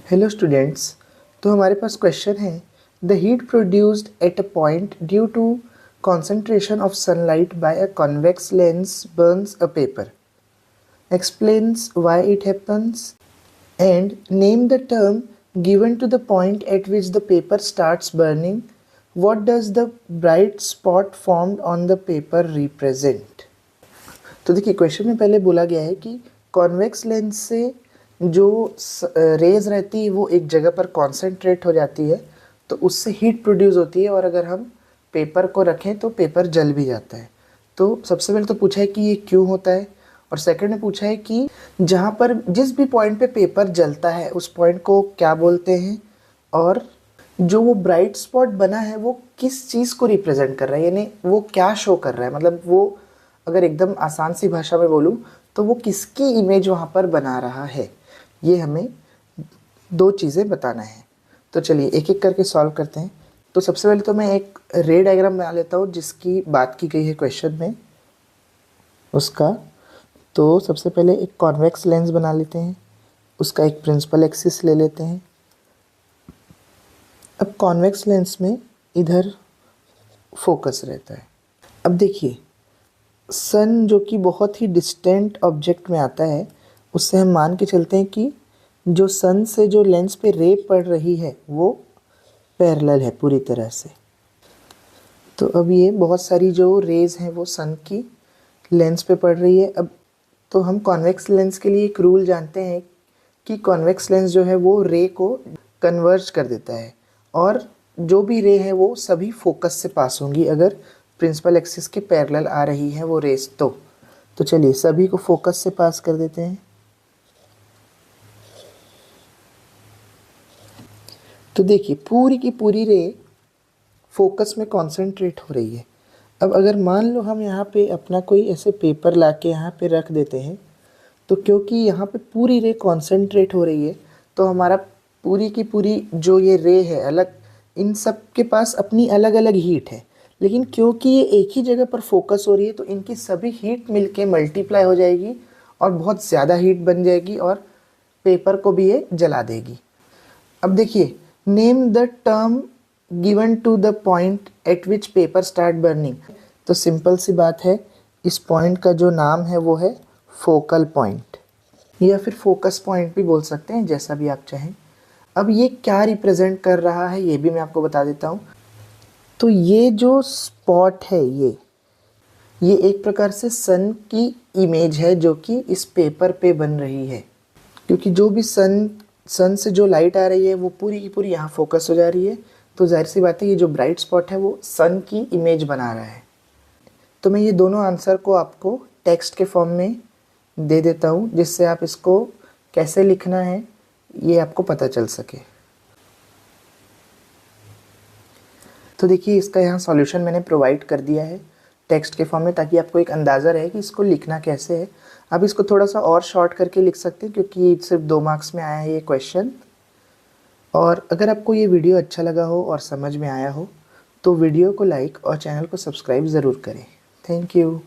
Hello students. तो हमारे पास क्वेश्चन है, the heat produced at a point due to concentration of sunlight by a convex lens burns a paper. Explains why it happens and name the term given to the point at which the paper starts burning. What does the bright spot formed on the paper represent? तो देखिए, question में पहले बोला गया है कि convex lens से जो रेज रहती है वो एक जगह पर कॉन्सेंट्रेट हो जाती है, तो उससे हीट प्रोड्यूस होती है और अगर हम पेपर को रखें तो पेपर जल भी जाता है। तो सबसे पहले तो पूछा है कि ये क्यों होता है, और सेकंड में पूछा है कि जहाँ पर जिस भी पॉइंट पे पेपर जलता है उस पॉइंट को क्या बोलते हैं, और जो वो ब्राइट स्पॉट बना है वो किस चीज़ को रिप्रेजेंट कर रहा है, यानी वो क्या शो कर रहा है। मतलब वो अगर एकदम आसान सी भाषा में बोलूँ तो वो किसकी इमेज वहाँ पर बना रहा है, ये हमें दो चीज़ें बताना है। तो चलिए एक एक करके सॉल्व करते हैं। तो सबसे पहले तो मैं एक रे डायग्राम बना लेता हूँ जिसकी बात की गई है क्वेश्चन में उसका। तो सबसे पहले एक कॉन्वेक्स लेंस बना लेते हैं, उसका एक प्रिंसिपल एक्सिस ले लेते हैं। अब कॉन्वेक्स लेंस में इधर फोकस रहता है। अब देखिए, सन जो कि बहुत ही डिस्टेंट ऑब्जेक्ट में आता है, उससे हम मान के चलते हैं कि जो सन से जो लेंस पे रे पड़ रही है वो पैरेलल है पूरी तरह से। तो अब ये बहुत सारी जो रेज़ हैं वो सन की लेंस पे पड़ रही है। अब तो हम कॉन्वेक्स लेंस के लिए एक रूल जानते हैं कि कॉन्वेक्स लेंस जो है वो रे को कन्वर्ज कर देता है, और जो भी रे है वो सभी फोकस से पास होंगी अगर प्रिंसिपल एक्सिस के पैरेलल आ रही है वो रेस। तो चलिए सभी को फोकस से पास कर देते हैं। तो देखिए पूरी की पूरी रे फोकस में कॉन्सेंट्रेट हो रही है। अब अगर मान लो हम यहाँ पे अपना कोई ऐसे पेपर ला के यहाँ पे रख देते हैं, तो क्योंकि यहाँ पे पूरी रे कॉन्सेंट्रेट हो रही है तो हमारा पूरी की पूरी जो ये रे है अलग, इन सब के पास अपनी अलग अलग हीट है, लेकिन क्योंकि ये एक ही जगह पर फोकस हो रही है तो इनकी सभी हीट मिलके मल्टीप्लाई हो जाएगी और बहुत ज़्यादा हीट बन जाएगी और पेपर को भी ये जला देगी। अब देखिए, name the term given to the point at which paper start burning. तो सिंपल सी बात है, इस पॉइंट का जो नाम है वो है फोकल पॉइंट, या फिर फोकस पॉइंट भी बोल सकते हैं, जैसा भी आप चाहें। अब ये क्या रिप्रेजेंट कर रहा है ये भी मैं आपको बता देता हूँ। तो ये जो स्पॉट है ये एक प्रकार से सन की इमेज है जो कि इस पेपर पे बन रही है, क्योंकि जो भी सन से जो लाइट आ रही है वो पूरी की पूरी यहाँ फोकस हो जा रही है। तो जाहिर सी बात है ये जो ब्राइट स्पॉट है वो सन की इमेज बना रहा है। तो मैं ये दोनों आंसर को आपको टेक्स्ट के फॉर्म में दे देता हूँ जिससे आप इसको कैसे लिखना है ये आपको पता चल सके। तो देखिए, इसका यहाँ सॉल्यूशन मैंने प्रोवाइड कर दिया है टेक्स्ट के फॉर्म में, ताकि आपको एक अंदाज़ा रहे कि इसको लिखना कैसे है। आप इसको थोड़ा सा और शॉर्ट करके लिख सकते हैं क्योंकि सिर्फ 2 मार्क्स में आया है ये क्वेश्चन। और अगर आपको ये वीडियो अच्छा लगा हो और समझ में आया हो तो वीडियो को लाइक और चैनल को सब्सक्राइब ज़रूर करें। Thank you.